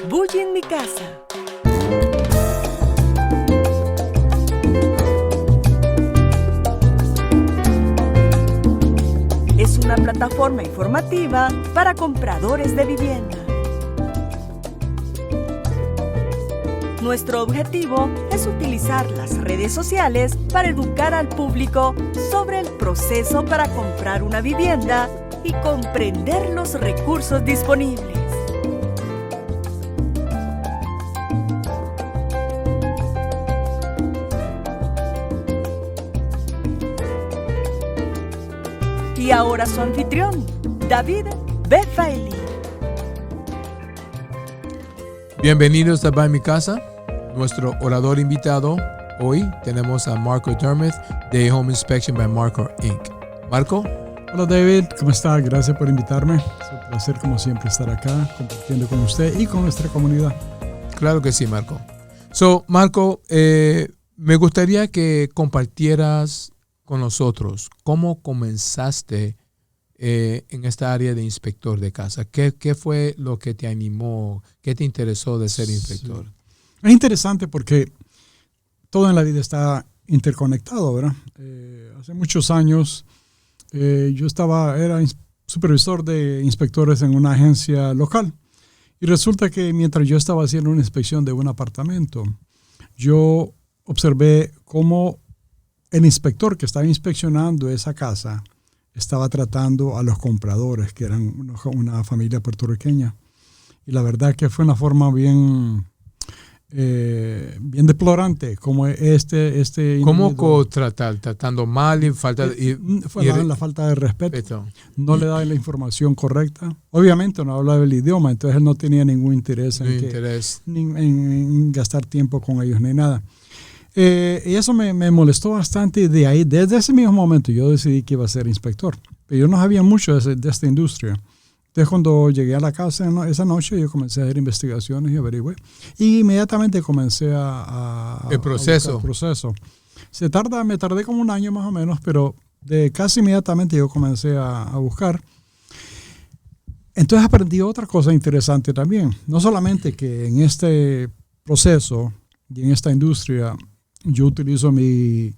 Bulli en mi casa. Es una plataforma informativa para compradores de vivienda. Nuestro objetivo es utilizar las redes sociales para educar al público sobre el proceso para comprar una vivienda y comprender los recursos disponibles. Y ahora su anfitrión, David B. Faili. Bienvenidos a Buy Mi Casa. Nuestro orador invitado hoy tenemos a Marco Dermuth de Home Inspection by Marco Inc. Marco. Hola David, ¿cómo está? Gracias por invitarme. Es un placer como siempre estar acá compartiendo con usted y con nuestra comunidad. Claro que sí, Marco. Marco, me gustaría que compartieras con nosotros cómo comenzaste en esta área de inspector de casa. ¿Qué fue lo que te animó? ¿Qué te interesó de ser inspector? Sí. Es interesante porque todo en la vida está interconectado, ¿verdad? Hace muchos años yo era supervisor de inspectores en una agencia local y resulta que mientras yo estaba haciendo una inspección de un apartamento, yo observé cómo el inspector que estaba inspeccionando esa casa estaba tratando a los compradores, que eran una familia puertorriqueña. Y la verdad que fue una forma bien deplorante, como ¿Cómo tratando mal y falta la falta de respeto. No le daba la información correcta. Obviamente no hablaba el idioma, entonces él no tenía ningún interés en gastar tiempo con ellos ni nada. Y eso me molestó bastante y de ahí, desde ese mismo momento, yo decidí que iba a ser inspector. Pero yo no sabía mucho de esta industria. Entonces, cuando llegué a la casa esa noche, yo comencé a hacer investigaciones y averigüé. Y inmediatamente comencé el proceso. Me tardé como un año más o menos, pero casi inmediatamente yo comencé a buscar. Entonces aprendí otra cosa interesante también. No solamente que en este proceso y en esta industria yo utilizo mi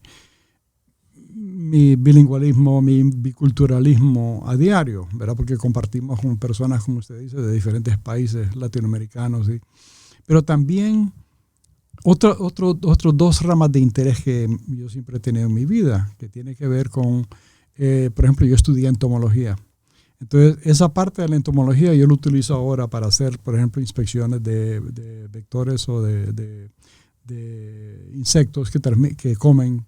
bilingüismo, mi biculturalismo a diario, ¿verdad? Porque compartimos con personas, como usted dice, de diferentes países latinoamericanos. ¿Sí? Pero también otros dos ramas de interés que yo siempre he tenido en mi vida, que tiene que ver con, por ejemplo, yo estudié entomología. Entonces, esa parte de la entomología yo lo utilizo ahora para hacer, por ejemplo, inspecciones de vectores o de insectos que comen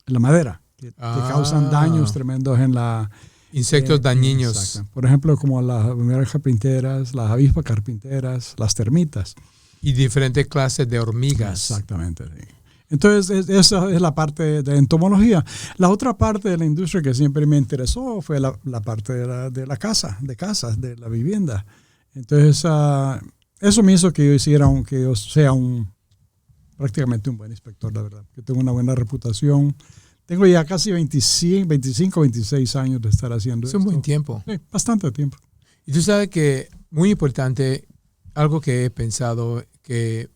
la madera, que causan daños tremendos en la... Insectos dañinos. Exacto. Por ejemplo, como las hormigas carpinteras, las avispas carpinteras, las termitas. Y diferentes clases de hormigas. Exactamente, sí. Entonces, esa es la parte de entomología. La otra parte de la industria que siempre me interesó fue la parte de la casa, de la vivienda. Entonces, eso me hizo que yo sea prácticamente un buen inspector, la verdad. Que tengo una buena reputación. Tengo ya casi 25, 26 años de estar haciendo esto. Es un buen tiempo. Sí, bastante tiempo. Y tú sabes que, muy importante, algo que he pensado, que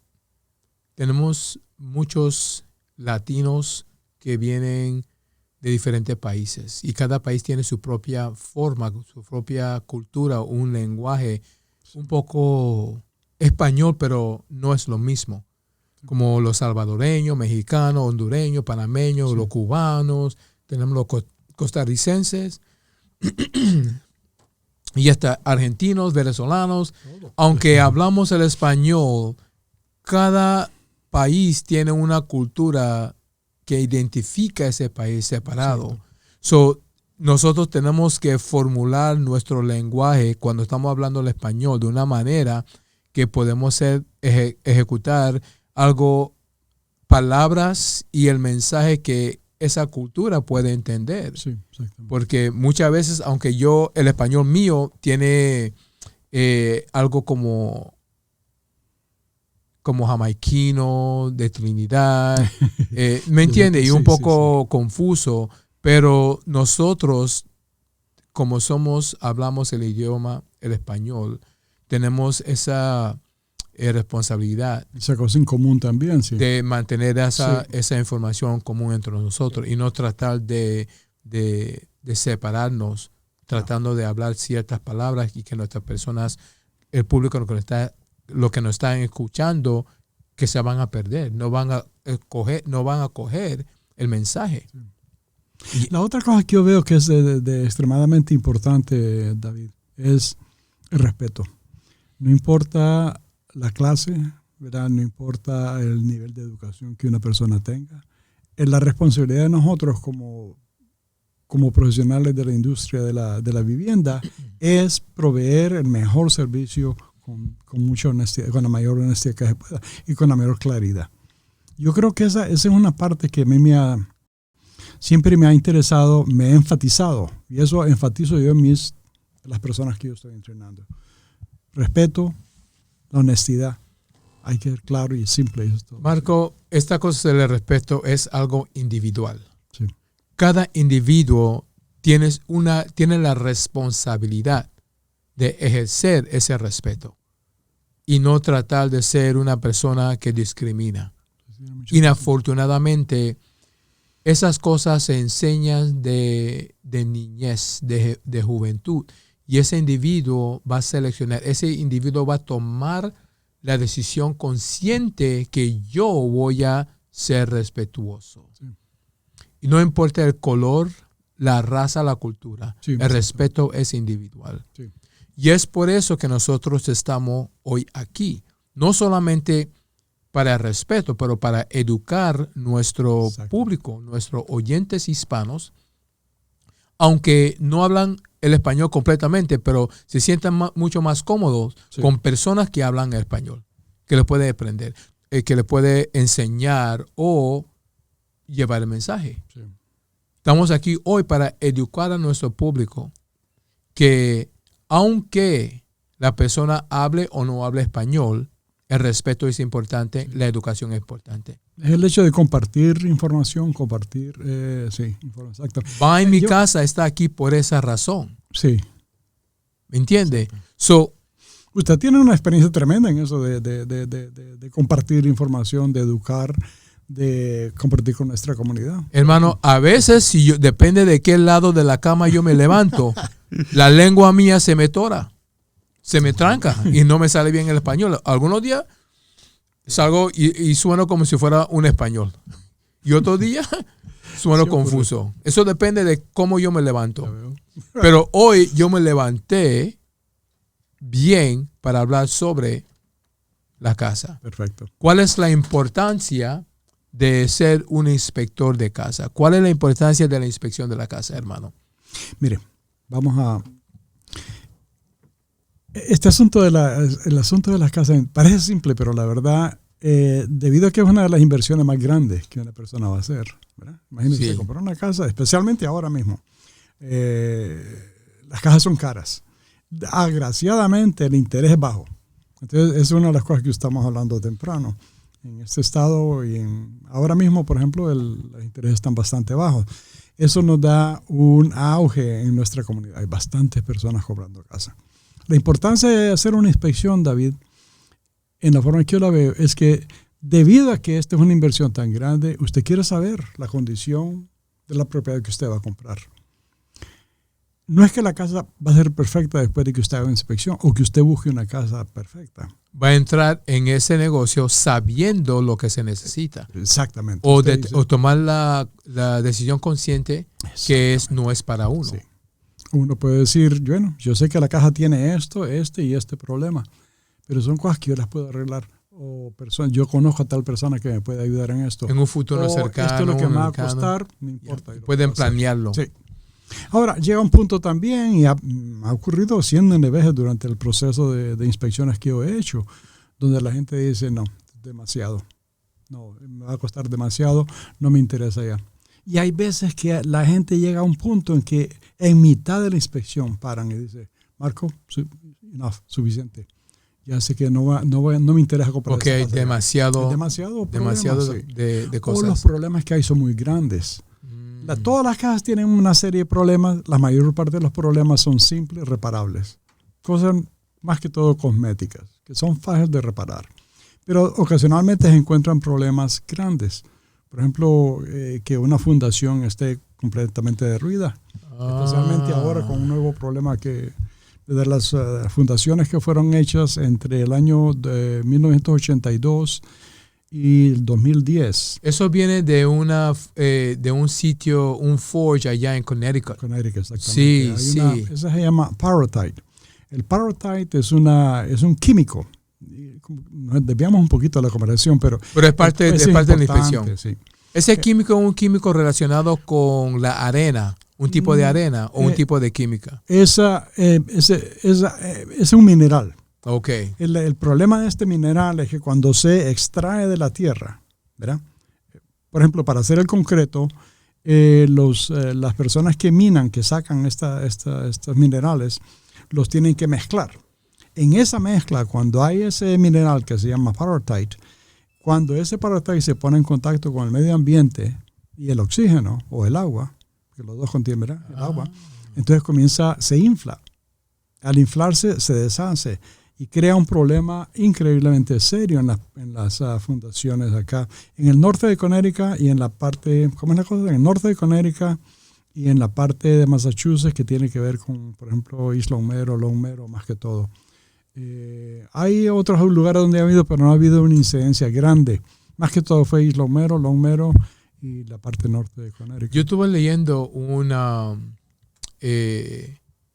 tenemos muchos latinos que vienen de diferentes países y cada país tiene su propia forma, su propia cultura, un lenguaje un poco español, pero no es lo mismo. Como los salvadoreños, mexicanos, hondureños, panameños, sí. Los cubanos, tenemos los costarricenses y hasta argentinos, venezolanos. Aunque hablamos el español, cada país tiene una cultura que identifica ese país separado. Nosotros tenemos que formular nuestro lenguaje cuando estamos hablando el español de una manera que podemos ejecutar algo, palabras y el mensaje que esa cultura puede entender. Sí, porque muchas veces, aunque el español mío tiene algo como jamaiquino, de Trinidad, ¿me entiende? Y un poco confuso, pero nosotros, como hablamos el idioma, el español, tenemos esa responsabilidad Esa cosa en común también, sí. de mantener esa información común entre nosotros y no tratar de separarnos, tratando de hablar ciertas palabras y que nuestras personas, el público lo que nos están escuchando, que se van a perder, no van a coger el mensaje. Sí. La otra cosa que yo veo que es de extremadamente importante, David, es el respeto. No importa la clase, ¿verdad? No importa el nivel de educación que una persona tenga. Es la responsabilidad de nosotros como profesionales de la industria de la vivienda es proveer el mejor servicio con mucha honestidad, con la mayor honestidad que se pueda y con la mayor claridad. Yo creo que esa es una parte que a mí siempre me ha interesado, me ha enfatizado, y eso enfatizo yo en las personas que yo estoy entrenando. Respeto, la honestidad. Hay que ser claro y simple. Eso es todo. Marco, esta cosa del respeto es algo individual. Sí. Cada individuo tiene la responsabilidad de ejercer ese respeto y no tratar de ser una persona que discrimina. Inafortunadamente, esas cosas se enseñan de niñez, de juventud, y ese individuo va a seleccionar, ese individuo va a tomar la decisión consciente que yo voy a ser respetuoso. Sí. Y no importa el color, la raza, la cultura, sí, el respeto es individual. Sí. Y es por eso que nosotros estamos hoy aquí, no solamente para el respeto, pero para educar nuestro público, nuestros oyentes hispanos, aunque no hablan el español completamente, pero se sientan mucho más cómodos con personas que hablan español, que les puede aprender, que les puede enseñar o llevar el mensaje. Sí. Estamos aquí hoy para educar a nuestro público que aunque la persona hable o no hable español, el respeto es importante, la educación es importante. Es el hecho de compartir información, información. Exacto. Va en mi casa, está aquí por esa razón. Sí. ¿Me entiende? Usted tiene una experiencia tremenda en eso de compartir información, de educar, de compartir con nuestra comunidad. Hermano, a veces, depende de qué lado de la cama yo me levanto, la lengua mía se me tora. Se me tranca y no me sale bien el español. Algunos días salgo y sueno como si fuera un español. Y otro día sueno confuso. Eso depende de cómo yo me levanto. Pero hoy yo me levanté bien para hablar sobre la casa. Perfecto. ¿Cuál es la importancia de ser un inspector de casa? ¿Cuál es la importancia de la inspección de la casa, hermano? Mire, vamos a... Este asunto el asunto de las casas parece simple, pero la verdad, debido a que es una de las inversiones más grandes que una persona va a hacer, ¿verdad? Imagínense comprar una casa, especialmente ahora mismo. Las casas son caras. Agraciadamente, el interés es bajo. Entonces, es una de las cosas que estamos hablando temprano. En este estado y ahora mismo, por ejemplo, los intereses están bastante bajos. Eso nos da un auge en nuestra comunidad. Hay bastantes personas comprando casa. La importancia de hacer una inspección, David, en la forma en que yo la veo, es que debido a que esta es una inversión tan grande, usted quiere saber la condición de la propiedad que usted va a comprar. No es que la casa va a ser perfecta después de que usted haga una inspección o que usted busque una casa perfecta. Va a entrar en ese negocio sabiendo lo que se necesita. Exactamente. O tomar la decisión consciente que no es para uno. Sí. Uno puede decir, bueno, yo sé que la caja tiene esto, y este problema, pero son cosas que yo las puedo arreglar. O yo conozco a tal persona que me puede ayudar en esto. En un futuro cercano. Esto es lo que me va a costar, no importa. Pueden planearlo. Sí. Ahora, llega un punto también, y ha ocurrido cientos de veces durante el proceso de inspecciones que yo he hecho, donde la gente dice, no, demasiado. No, me va a costar demasiado, no me interesa ya. Y hay veces que la gente llega a un punto en que en mitad de la inspección paran y dicen, Marco, suficiente. Ya sé que no me interesa comprar. Porque hay demasiado de cosas. O los problemas que hay son muy grandes. Todas las casas tienen una serie de problemas. La mayor parte de los problemas son simples, reparables. Cosas más que todo cosméticas, que son fáciles de reparar. Pero ocasionalmente se encuentran problemas grandes. Por ejemplo, que una fundación esté completamente derruida. Especialmente ahora con un nuevo problema que de las fundaciones que fueron hechas entre el año de 1982 y el 2010. Eso viene de un sitio, un forge allá en Connecticut. Connecticut, exactamente. Sí. Esa se llama Pyrrhotite. El Pyrrhotite es un químico. Nos desviamos un poquito de la conversación, pero es parte de la infección. Sí. ¿Ese químico es un químico relacionado con la arena? ¿Un tipo de arena o un tipo de química? Es un mineral. Okay. El problema de este mineral es que cuando se extrae de la tierra, ¿verdad? Por ejemplo, para hacer el concreto, las personas que minan, que sacan estos minerales, los tienen que mezclar. En esa mezcla, cuando hay ese mineral que se llama pyrrhotite, cuando ese pyrrhotite se pone en contacto con el medio ambiente y el oxígeno o el agua, que los dos contienen, ¿verdad? El agua, entonces se infla. Al inflarse, se deshace y crea un problema increíblemente serio en las fundaciones acá. En el norte de Connecticut y en la parte, ¿cómo es la cosa? En el norte de Connecticut y en la parte de Massachusetts que tiene que ver con, por ejemplo, Isla Longmero, más que todo. Hay otros lugares donde ha habido, pero no ha habido una incidencia grande. Más que todo fue Isla Longmero y la parte norte de Connecticut. Yo estuve leyendo una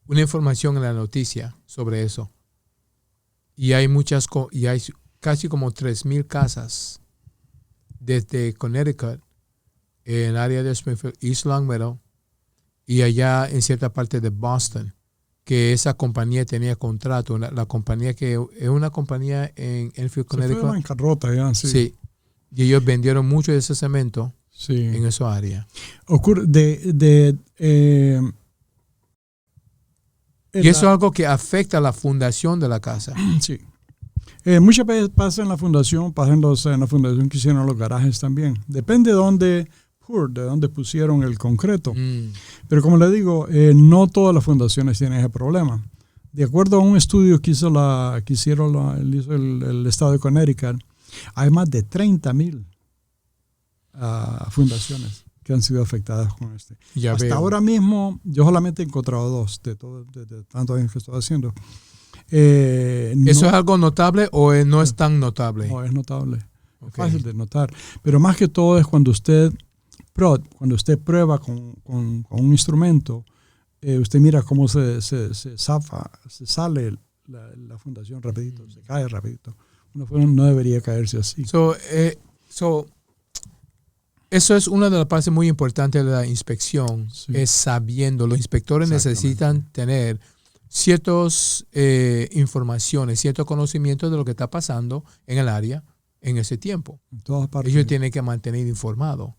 información en la noticia sobre eso. Y hay casi como 3,000 casas desde Connecticut, en el área de Springfield, East Longmeadow, y allá en cierta parte de Boston, que esa compañía tenía contrato, la compañía que es una compañía en Enfield, Connecticut. Se fue bancarrota ya, sí. Sí. Y ellos vendieron mucho de ese cemento en esa área. Ocurre y eso es algo que afecta a la fundación de la casa. Sí. Muchas veces pasa en la fundación que hicieron los garajes también. Depende de dónde pusieron el concreto. Pero como le digo, no todas las fundaciones tienen ese problema. De acuerdo a un estudio que hizo el estado de Connecticut, hay más de 30,000 fundaciones que han sido afectadas con este. Hasta ahora mismo, yo solamente he encontrado 2 de tantos años que estoy haciendo. ¿Eso es algo notable o no es tan notable? No, es notable. Okay. Es fácil de notar. Pero más que todo es cuando usted prueba con un instrumento, usted mira cómo se sale la fundación rapidito, se cae rapidito. No debería caerse así. Eso es una de las partes muy importantes de la inspección, es sabiendo. Los inspectores necesitan tener ciertas informaciones, ciertos conocimientos de lo que está pasando en el área en ese tiempo. En todas partes. Ellos tienen que mantener informados.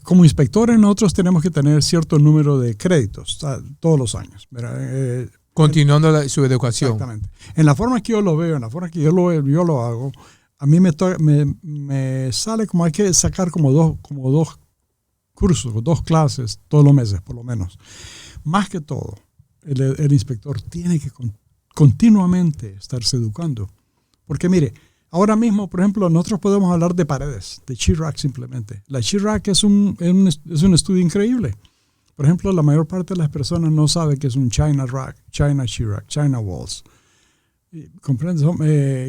Como inspectores nosotros tenemos que tener cierto número de créditos todos los años. Continuando su educación. Exactamente. En la forma que yo lo veo, en la forma que yo lo hago, a mí me sale como hay que sacar como dos cursos, 2 clases todos los meses, por lo menos. Más que todo, el inspector tiene que continuamente estarse educando. Porque mire, ahora mismo, por ejemplo, nosotros podemos hablar de paredes, de sheetrock simplemente. La sheetrock es un estudio increíble. Por ejemplo, la mayor parte de las personas no sabe que es un China sheetrock, China walls. ¿Comprendes?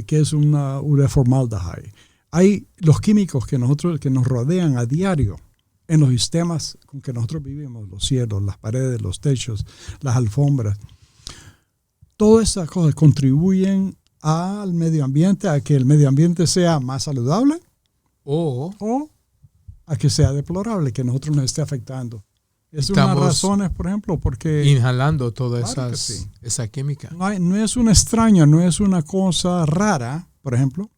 Que es una urea-formaldehyde. Hay los químicos que nos rodean a diario en los sistemas con que nosotros vivimos, los cielos, las paredes, los techos, las alfombras. Todas esas cosas contribuyen al medio ambiente, a que el medio ambiente sea más saludable o a que sea deplorable, que nosotros nos esté afectando. Es una de las razones, por ejemplo, porque inhalando toda claro esa química. No es una extraña, no es una cosa rara, por ejemplo,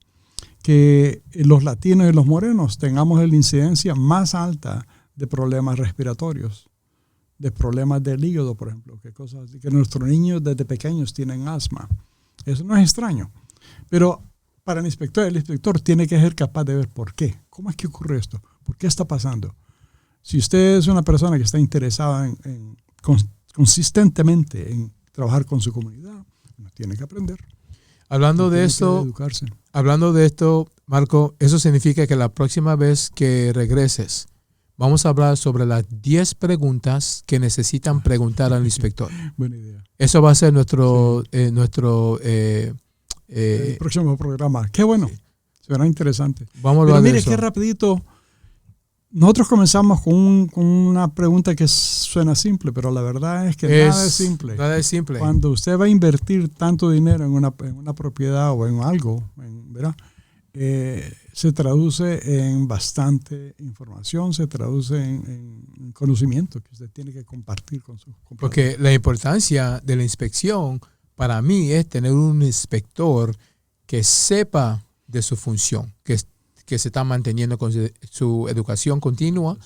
que los latinos y los morenos tengamos la incidencia más alta de problemas respiratorios, de problemas del hígado, por ejemplo, que nuestros niños desde pequeños tienen asma. Eso no es extraño. Pero para el inspector tiene que ser capaz de ver por qué. ¿Cómo es que ocurre esto? ¿Por qué está pasando? Si usted es una persona que está interesada consistentemente en trabajar con su comunidad, tiene que aprender. Hablando de esto, Marco, eso significa que la próxima vez que regreses, vamos a hablar sobre las 10 preguntas que necesitan preguntar al inspector. Buena idea. Eso va a ser nuestro el próximo programa. Qué bueno. Sí. Será interesante. Vamos a Pero hablar mire, de eso. qué rapidito. Nosotros comenzamos con una pregunta que suena simple, pero la verdad es que nada es simple. Nada es simple. Cuando usted va a invertir tanto dinero en una propiedad o en algo, ¿verdad? Se traduce en bastante información, se traduce en conocimiento que usted tiene que compartir con sus compañeros. Porque la importancia de la inspección para mí es tener un inspector que sepa de su función, que se está manteniendo con su educación continua,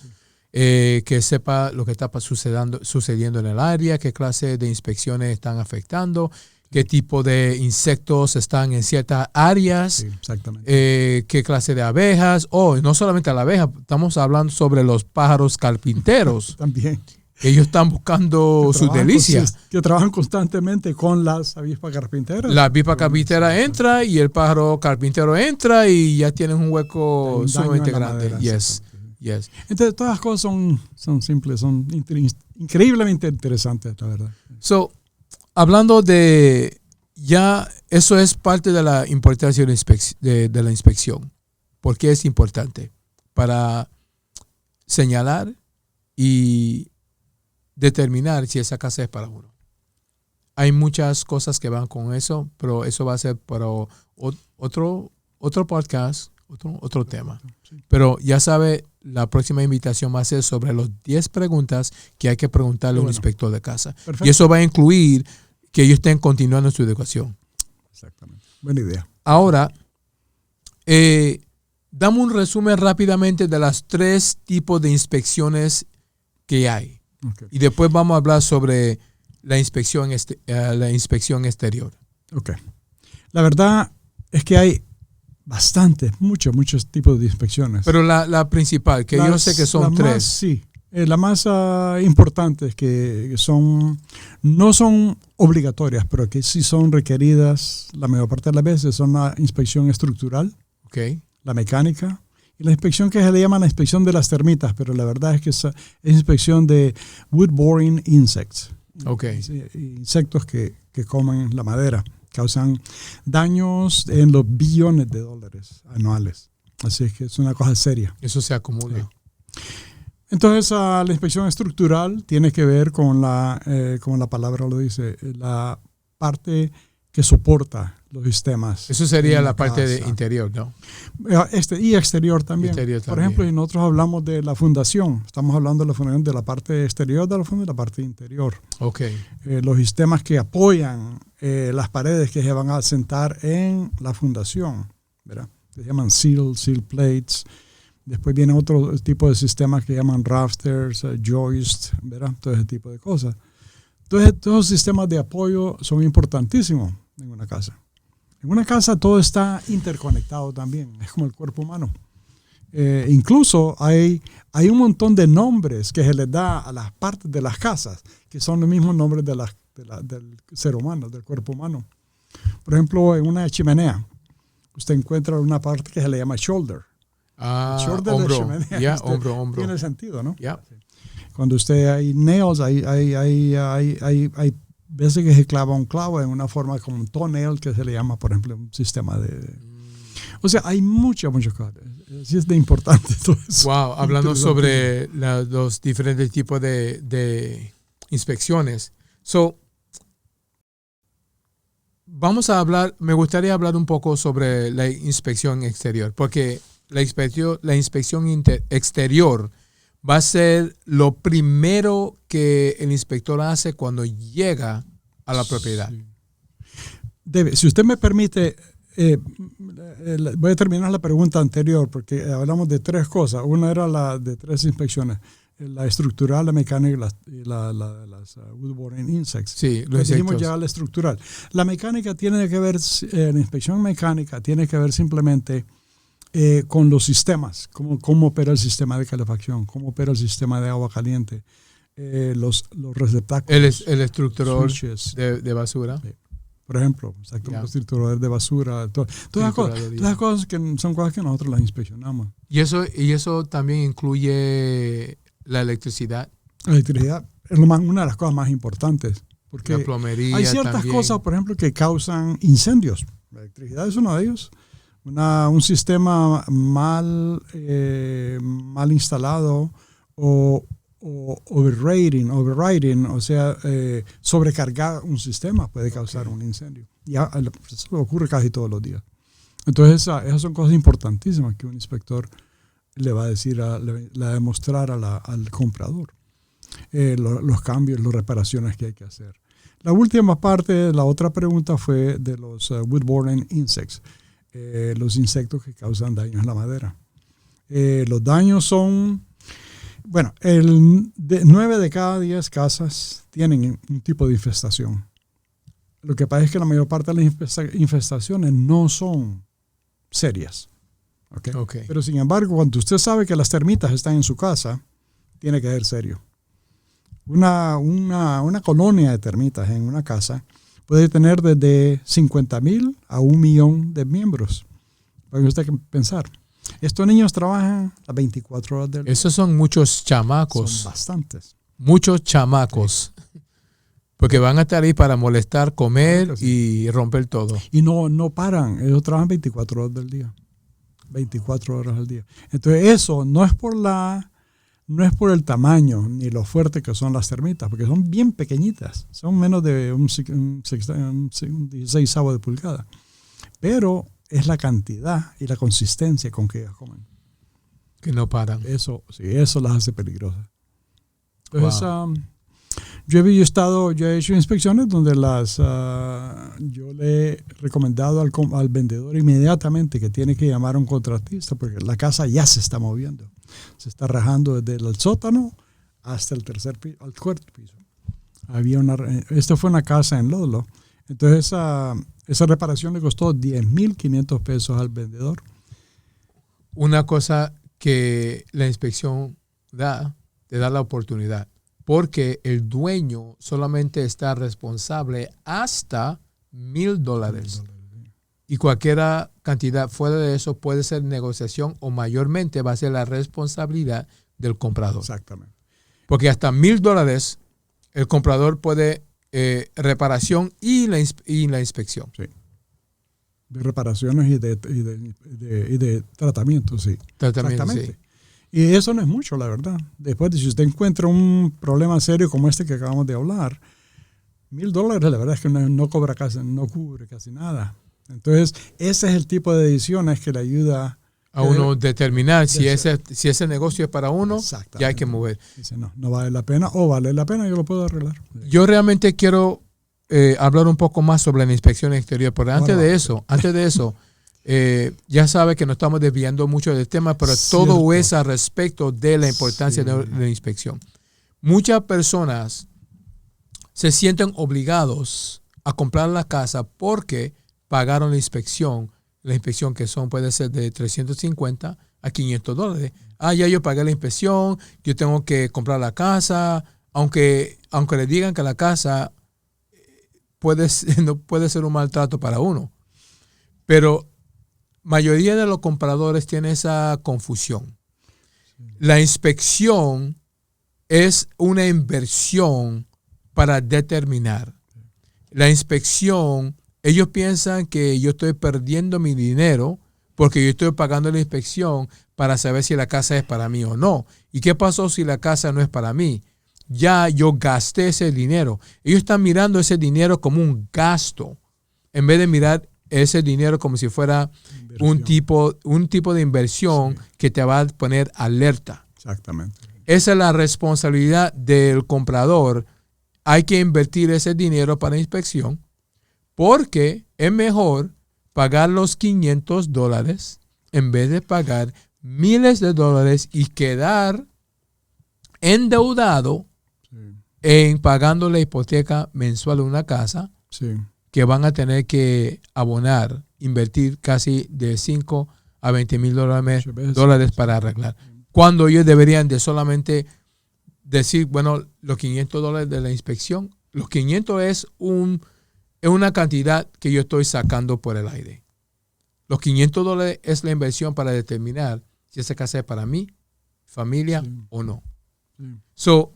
que sepa lo que está sucediendo en el área, qué clase de inspecciones están afectando, qué tipo de insectos están en ciertas áreas, sí, exactamente. Qué clase de abejas, no solamente la abeja, estamos hablando sobre los pájaros carpinteros. También. Ellos están buscando sus delicias. Que trabajan constantemente con las avispas carpinteras. La avispa carpintera entra y el pájaro carpintero entra y ya tienen un hueco sumamente grande. Madera, Yes. Entonces, todas las cosas son simples, son increíblemente interesantes, la verdad. So, hablando de, ya eso es parte de la importancia de la inspección. ¿Por qué es importante? Para señalar y determinar si esa casa es para uno. Hay muchas cosas que van con eso, pero eso va a ser para otro podcast, otro tema. Pero ya sabe, la próxima invitación va a ser sobre los 10 preguntas que hay que preguntarle a un inspector de casa. Perfecto. Y eso va a incluir que ellos estén continuando su educación. Exactamente. Buena idea. Ahora, dame un resumen rápidamente de las 3 tipos de inspecciones que hay. Okay. Y después vamos a hablar sobre la inspección exterior. Ok. La verdad es que hay muchos tipos de inspecciones. Pero la principal, que yo sé que son 3. Sí. La más importante es que no son obligatorias, pero que sí son requeridas la mayor parte de las veces. Son la inspección estructural, Okay. la mecánica, y la inspección que se le llama la inspección de las termitas, pero la verdad es que es inspección de wood-boring insects. Okay. Insectos que comen la madera, causan daños en los billones de dólares anuales. Así es que es una cosa seria. Eso se acumula. Sí. Entonces, la inspección estructural tiene que ver con como la palabra lo dice, la parte que soporta los sistemas. Eso sería la parte de interior, ¿no? Y exterior también. Exterior Por ejemplo, si nosotros hablamos de la fundación, estamos hablando de la fundación de la parte exterior de la fundación y la parte interior. Okay. Los sistemas que apoyan las paredes que se van a sentar en la fundación, ¿verdad? Se llaman seal plates. Después viene otro tipo de sistemas que llaman rafters, joists, ¿verdad? Todo ese tipo de cosas. Entonces, todos los sistemas de apoyo son importantísimos en una casa. En una casa todo está interconectado también, es como el cuerpo humano. Incluso hay un montón de nombres que se les da a las partes de las casas, que son los mismos nombres del ser humano, del cuerpo humano. Por ejemplo, en una chimenea, usted encuentra una parte que se le llama shoulder. Shoulder hombro. de chimenea. Yeah, hombro. Tiene sentido, ¿no? Yeah. Cuando usted hay nails, hay veces que se clava un clavo en una forma como un toenail, que se le llama, por ejemplo, un sistema de... O sea, hay muchas cosas. Así es de importante todo eso. Wow, hablando sobre los diferentes tipos de inspecciones. So, me gustaría hablar un poco sobre la inspección exterior, porque la inspección exterior va a ser lo primero que el inspector hace cuando llega a la propiedad. Sí. Si usted me permite, voy a terminar la pregunta anterior porque hablamos de 3 cosas. Una era la de 3 inspecciones. La estructural, la mecánica y las wood-boring insects. Sí, los insectos. Dijimos ya la estructural. La mecánica tiene que ver, la inspección mecánica tiene que ver simplemente con los sistemas, cómo opera el sistema de calefacción, cómo opera el sistema de agua caliente, los receptáculos. El estructurador de basura. Sí. por ejemplo, los trituradores de basura, todas las cosas que son cosas que nosotros las inspeccionamos. Y eso también incluye la electricidad. La electricidad es una de las cosas más importantes. Porque la plomería hay ciertas también. cosas, por ejemplo, que causan incendios. La electricidad es uno de ellos. Un sistema mal instalado o overriding, o sea, sobrecargar un sistema puede causar un incendio. Ya eso ocurre casi todos los días. Entonces, esas son cosas importantísimas que un inspector le va a decir, le va a demostrar al comprador. Los cambios, las reparaciones que hay que hacer. La última parte, la otra pregunta fue de los wood-borne insects, los insectos que causan daños en la madera. Los daños son, 9 de cada 10 casas tienen un tipo de infestación. Lo que pasa es que la mayor parte de las infestaciones no son serias. ¿Okay? Pero sin embargo, cuando usted sabe que las termitas están en su casa, tiene que ser serio. Una colonia de termitas en una casa puede tener desde 50,000 a 1,000,000 de miembros. Puede usted pensar. Estos niños trabajan las 24 horas del día. Esos son muchos chamacos. Son bastantes. Muchos chamacos. Sí. Porque van a estar ahí para molestar, comer y romper todo. Y no paran. Ellos trabajan 24 horas del día. 24 horas al día. Entonces eso no es por el tamaño ni lo fuerte que son las termitas, porque son bien pequeñitas, son menos de un 16avo de pulgada, pero es la cantidad y la consistencia con que ellas comen. Que no paran. Eso las hace peligrosas. Entonces, yo he hecho inspecciones donde yo le he recomendado al vendedor inmediatamente que tiene que llamar a un contratista porque la casa ya se está moviendo. Se está rajando desde el sótano hasta el al cuarto piso. Esta fue una casa en Ludlow. Entonces esa reparación le costó $10,500 al vendedor. Una cosa que la inspección te da la oportunidad, porque el dueño solamente está responsable hasta $1,000. Y cualquier cantidad fuera de eso puede ser negociación o mayormente va a ser la responsabilidad del comprador. Exactamente. Porque hasta $1,000 el comprador puede reparación y la inspección. Sí. De reparaciones y de tratamiento, sí. Exactamente. Sí. Y eso no es mucho, la verdad. Después de si usted encuentra un problema serio como este que acabamos de hablar, $1,000 la verdad es que no cubre casi nada. Entonces, ese es el tipo de decisiones que le ayuda a uno determinar si ese negocio es para uno, ya hay que mover. Dice, no vale la pena o vale la pena, yo lo puedo arreglar. Yo realmente quiero hablar un poco más sobre la inspección exterior, pero antes de eso, ya sabe que nos estamos desviando mucho del tema, pero todo es al respecto de la importancia de la inspección. Muchas personas se sienten obligados a comprar la casa porque pagaron la inspección que puede ser de $350 a $500. Ya yo pagué la inspección, yo tengo que comprar la casa, aunque le digan que la casa no puede ser un maltrato para uno. Pero mayoría de los compradores tienen esa confusión. La inspección es una inversión para determinar. La inspección, ellos piensan que yo estoy perdiendo mi dinero porque yo estoy pagando la inspección para saber si la casa es para mí o no. ¿Y qué pasó si la casa no es para mí? Ya yo gasté ese dinero. Ellos están mirando ese dinero como un gasto en vez de mirar ese dinero como si fuera un tipo de inversión que te va a poner alerta. Exactamente. Esa es la responsabilidad del comprador. Hay que invertir ese dinero para inspección porque es mejor pagar los $500 en vez de pagar miles de dólares y quedar endeudado en pagando la hipoteca mensual de una casa que van a tener que abonar, invertir casi de $5,000 a $20,000 para arreglar. Cuando ellos deberían de solamente decir, bueno, los $500 de la inspección, los 500 es es una cantidad que yo estoy sacando por el aire. Los $500 es la inversión para determinar si esa casa es para mí, familia o no. Sí. So,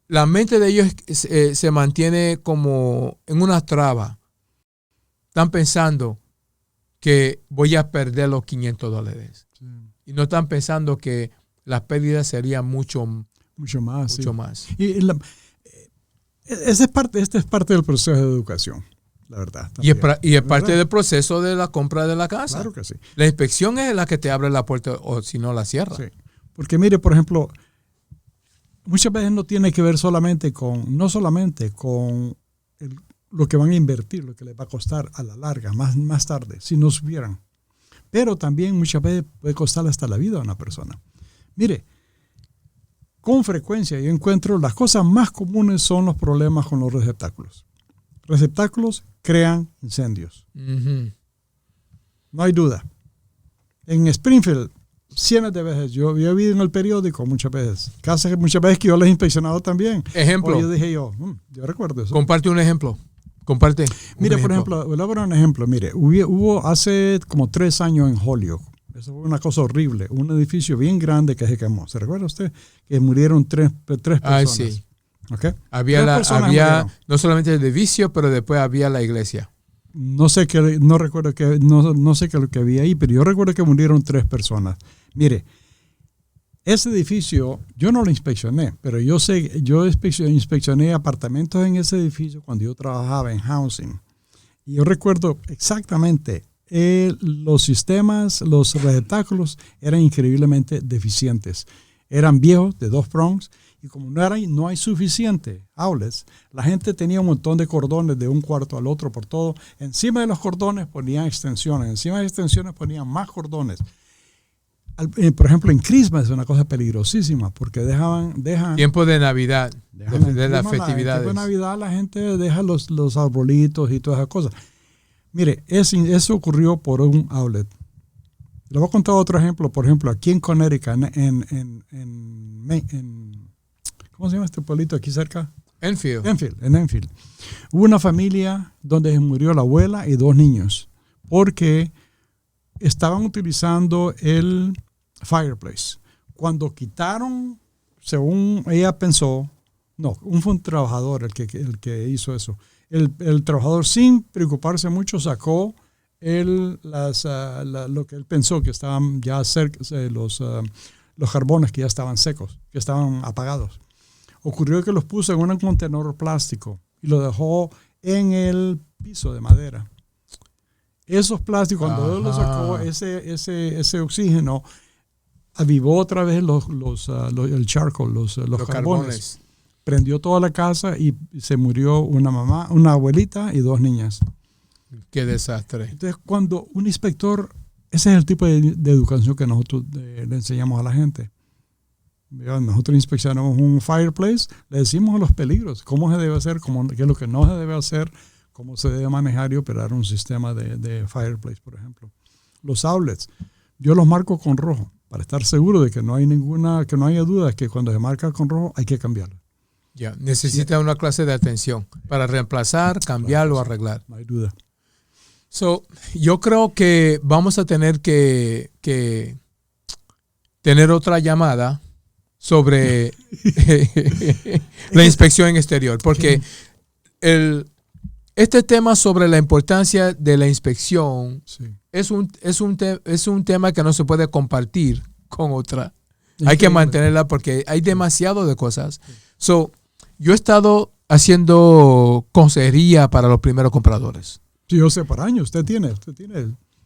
la mente de ellos se mantiene como en una traba. Están pensando que voy a perder los $500. Sí. Y no están pensando que las pérdidas serían mucho más. más. Y esta es parte del proceso de educación, la verdad. Y es ¿verdad? parte del proceso de la compra de la casa. Claro que sí. La inspección es la que te abre la puerta o si no la cierra. Sí. Porque mire, por ejemplo, muchas veces no tiene que ver solamente con lo que van a invertir, lo que les va a costar a la larga, más tarde, si no supieran. Pero también muchas veces puede costar hasta la vida a una persona. Mire, con frecuencia yo encuentro las cosas más comunes son los problemas con los receptáculos. Receptáculos crean incendios. Uh-huh. No hay duda. En Springfield, cientos de veces, yo he vivido en el periódico muchas veces. Casas muchas veces que yo les he inspeccionado también. Ejemplo. O yo dije yo recuerdo eso. Comparte un ejemplo. Comparte. Mire, por ejemplo, voy a dar un ejemplo. Mire, hubo hace como 3 años en Holyoke. Eso fue una cosa horrible. Un edificio bien grande que se quemó. ¿Se recuerda usted? Que murieron tres personas. Ah, sí. ¿Okay? Había no solamente el edificio, pero después había la iglesia. No sé qué, no recuerdo que, no sé qué es lo que había ahí, pero yo recuerdo que murieron 3 personas. Mire, ese edificio, yo no lo inspeccioné, pero yo inspeccioné apartamentos en ese edificio cuando yo trabajaba en housing. Y yo recuerdo exactamente, los sistemas, los receptáculos eran increíblemente deficientes. Eran viejos, de 2 prongs, y como no hay suficiente outlets, la gente tenía un montón de cordones de un cuarto al otro por todo. Encima de los cordones ponían extensiones, encima de extensiones ponían más cordones. Por ejemplo, en Christmas es una cosa peligrosísima porque dejan tiempo de Navidad, de las festividades. En tiempo de Navidad la gente deja los arbolitos y todas esas cosas. Mire, eso ocurrió por un outlet. Le voy a contar otro ejemplo. Por ejemplo, aquí en Connecticut, ¿cómo se llama este pueblito aquí cerca? Enfield. En Enfield. Hubo una familia donde murió la abuela y 2 niños porque estaban utilizando el fireplace. Cuando quitaron, según ella pensó, fue un trabajador el que hizo eso. El trabajador, sin preocuparse mucho, sacó lo que él pensó que estaban ya cerca, los carbones que ya estaban secos, que estaban apagados. Ocurrió que los puso en un contenedor plástico y lo dejó en el piso de madera. Esos plásticos, cuando él lo sacó, ese oxígeno avivó otra vez el charcoal, los carbones. Prendió toda la casa y se murió una abuelita y 2 niñas. Qué desastre. Entonces, cuando un inspector, ese es el tipo de educación que nosotros le enseñamos a la gente. Nosotros inspeccionamos un fireplace, le decimos los peligros, cómo se debe hacer, qué es lo que no se debe hacer, cómo se debe manejar y operar un sistema de fireplace, por ejemplo. Los outlets, yo los marco con rojo para estar seguro de que no haya duda que cuando se marca con rojo hay que cambiarlo. Ya, necesita una clase de atención para reemplazar, cambiar o arreglar. No hay duda. Yo creo que vamos a tener que tener otra llamada sobre la inspección exterior, porque este tema sobre la importancia de la inspección es un tema que no se puede compartir con otra. Hay que mantenerla porque hay demasiado de cosas. Yo he estado haciendo consejería para los primeros compradores. Sí, yo sé, por años. Usted tiene.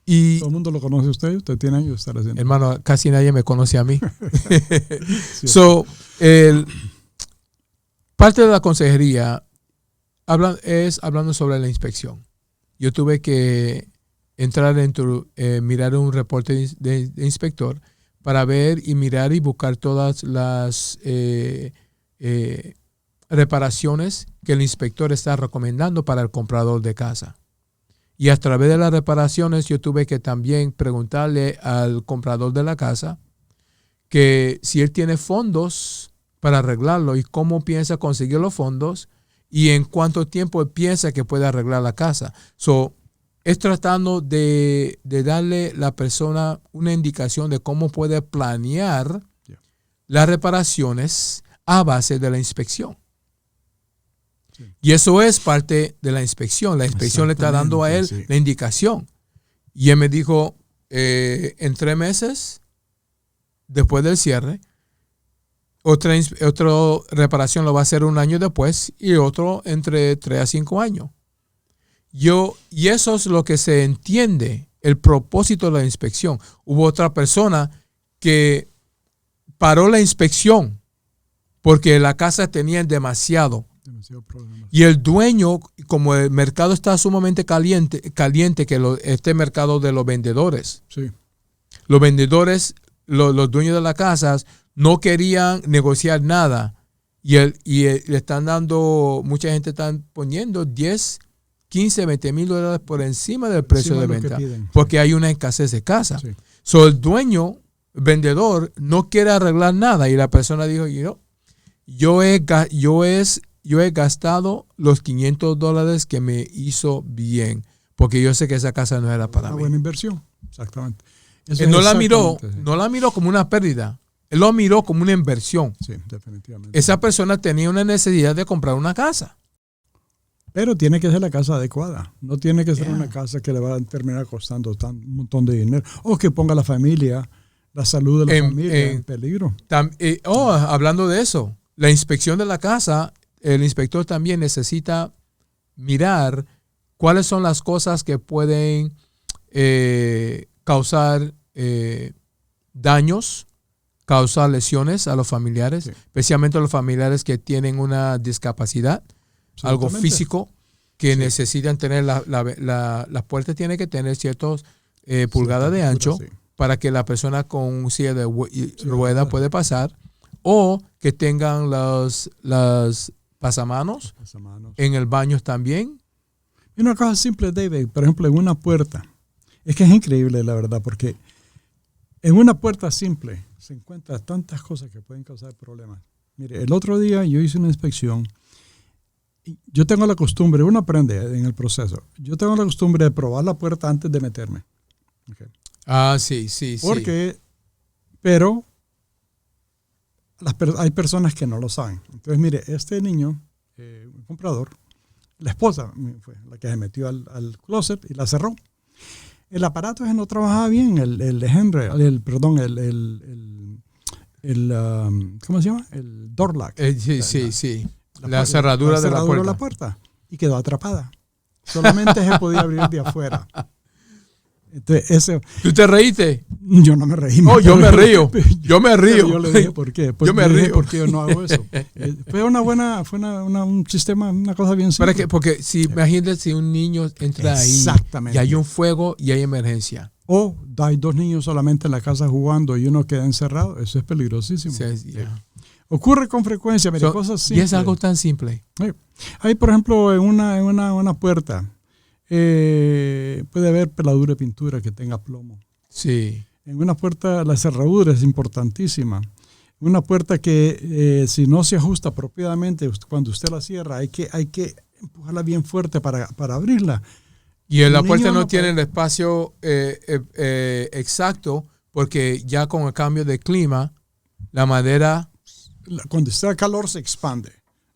Y todo el mundo lo conoce a usted tiene años de estar haciendo. Hermano, casi nadie me conoce a mí. Parte de la consejería hablando sobre la inspección. Yo tuve que entrar mirar un reporte de inspector para ver y mirar y buscar todas las reparaciones que el inspector está recomendando para el comprador de casa. Y a través de las reparaciones yo tuve que también preguntarle al comprador de la casa que si él tiene fondos para arreglarlo y cómo piensa conseguir los fondos y en cuánto tiempo él piensa que puede arreglar la casa. So, es tratando de darle a la persona una indicación de cómo puede planear las reparaciones a base de la inspección. Sí. Y eso es parte de la inspección. La inspección le está dando a él la indicación. Y él me dijo, en 3 meses, después del cierre, otra reparación lo va a hacer 1 año después y otro entre 3 a 5 años. Y eso es lo que se entiende, el propósito de la inspección. Hubo otra persona que paró la inspección porque la casa tenía demasiado problemas. Y el dueño, como el mercado está sumamente caliente que este mercado de los vendedores. Sí. Los vendedores, los dueños de las casas no querían negociar nada. Y le están dando, mucha gente está poniendo 10, 15, 20 mil dólares por encima del precio de venta. Porque hay una escasez de casa. Sí. So, el dueño, vendedor, no quiere arreglar nada. Y la persona dijo, yo he gastado los $500 que me hizo bien. Porque yo sé que esa casa no era para mí. Una buena inversión. Exactamente. Él no la miró como una pérdida. Él lo miró como una inversión. Sí, definitivamente. Esa persona tenía una necesidad de comprar una casa. Pero tiene que ser la casa adecuada. No tiene que ser una casa que le va a terminar costando un montón de dinero. O que ponga a la familia, la salud de la familia en peligro. Hablando de eso, la inspección de la casa, el inspector también necesita mirar cuáles son las cosas que pueden causar daños, causar lesiones a los familiares, especialmente a los familiares que tienen una discapacidad, algo físico, que necesitan tener la puerta tiene que tener ciertas pulgadas de ancho para que la persona con silla de rueda puede pasar, o que tengan las pasamanos en el baño también. Y una cosa simple, David, por ejemplo, en una puerta. Es que es increíble, la verdad, porque en una puerta simple se encuentran tantas cosas que pueden causar problemas. Mire, el otro día yo hice una inspección. Yo tengo la costumbre, uno aprende en el proceso. Yo tengo la costumbre de probar la puerta antes de meterme. Okay. Sí. Pero hay personas que no lo saben. Entonces, mire, este niño, un comprador, la esposa fue la que se metió al closet y la cerró. El aparato ese no trabajaba bien, ¿cómo se llama? El door lock. Sí. La cerradura de la puerta. Y quedó atrapada. Solamente se podía abrir de afuera. Entonces, ¿tú te reíste? Yo no me reí. Yo me río. Yo me río. Yo le dije, ¿por qué? Pues yo me río. Porque yo no hago eso. Fue un sistema, una cosa bien simple. Porque imagínate si un niño entra ahí y hay un fuego y hay emergencia. O hay 2 niños solamente en la casa jugando y uno queda encerrado. Eso es peligrosísimo. Ocurre con frecuencia, mire, cosas simples. Y es algo tan simple. Hay, por ejemplo, en una puerta, puede haber peladura de pintura que tenga plomo. Sí. En una puerta la cerradura es importantísima. Una puerta que si no se ajusta apropiadamente, cuando usted la cierra, hay que empujarla bien fuerte para abrirla. Y la puerta no tiene el espacio exacto, porque ya con el cambio de clima, la madera... Cuando está el calor se expande.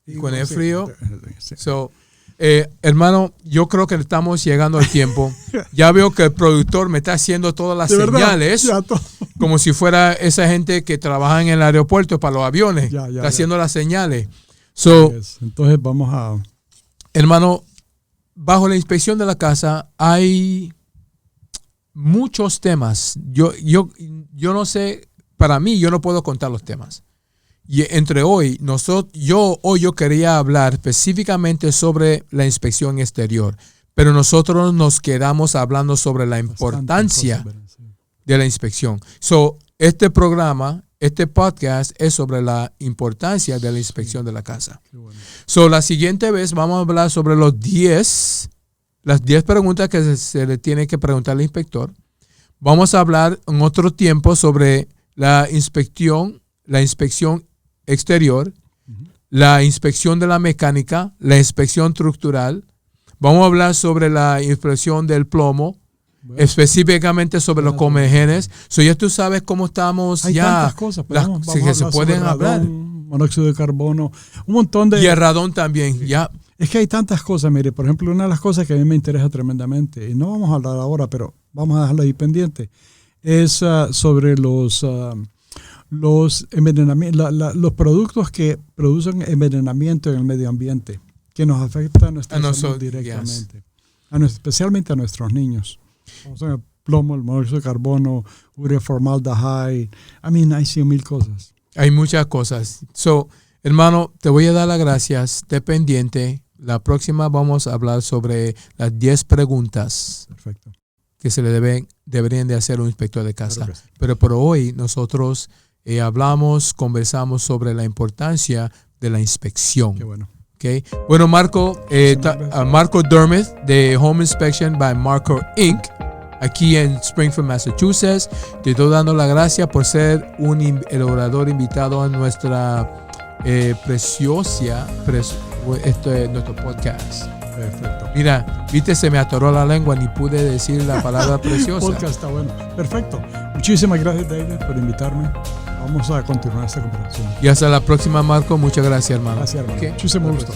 Y con el frío... Sí. Hermano, yo creo que estamos llegando al tiempo. Ya veo que el productor me está haciendo todas las señales, como si fuera esa gente que trabaja en el aeropuerto para los aviones. Está haciendo las señales. Entonces vamos a... Hermano, bajo la inspección de la casa hay muchos temas. Yo no sé, para mí yo no puedo contar los temas. Y entre hoy, yo quería hablar específicamente sobre la inspección exterior, pero nosotros nos quedamos hablando sobre la importancia de la inspección. Este programa, este podcast es sobre la importancia de la inspección de la casa. Bueno. La siguiente vez vamos a hablar sobre las 10 preguntas que se le tiene que preguntar al inspector. Vamos a hablar en otro tiempo sobre la inspección exterior, la inspección de la mecánica, la inspección estructural. Vamos a hablar sobre la inspección del plomo, bueno, específicamente sobre los comegenes. Ya tú sabes cómo estamos. Hay tantas cosas, vamos que se pueden hablar. Monóxido de carbono, un montón de... Y el radón también, ya. Es que hay tantas cosas, mire, por ejemplo, una de las cosas que a mí me interesa tremendamente, y no vamos a hablar ahora, pero vamos a dejarlo ahí pendiente, es sobre los envenenamientos, los productos que producen envenenamiento en el medio ambiente, que nos afectan a nuestra salud directamente, especialmente a nuestros niños. O sea, el plomo, el monóxido de carbono, urea formaldehyde, hay 100,000 cosas. Hay muchas cosas. Hermano, te voy a dar las gracias, esté pendiente. La próxima vamos a hablar sobre las 10 preguntas. Perfecto. Que se le deberían de hacer un inspector de casa. Claro, sí. Pero por hoy nosotros conversamos sobre la importancia de la inspección. Qué bueno. Okay. Bueno, Marco, Marco Dermott de Home Inspection by Marco Inc., aquí en Springfield, Massachusetts. Te estoy dando la gracia por ser el orador invitado a nuestra nuestro podcast. Perfecto. Mira, viste, se me atoró la lengua, ni pude decir la palabra preciosa. El podcast está bueno. Perfecto. Muchísimas gracias, David, por invitarme. Vamos a continuar esta conversación. Y hasta la próxima, Marco. Muchas gracias, hermano. Gracias, hermano. Okay. Muchísimo gusto.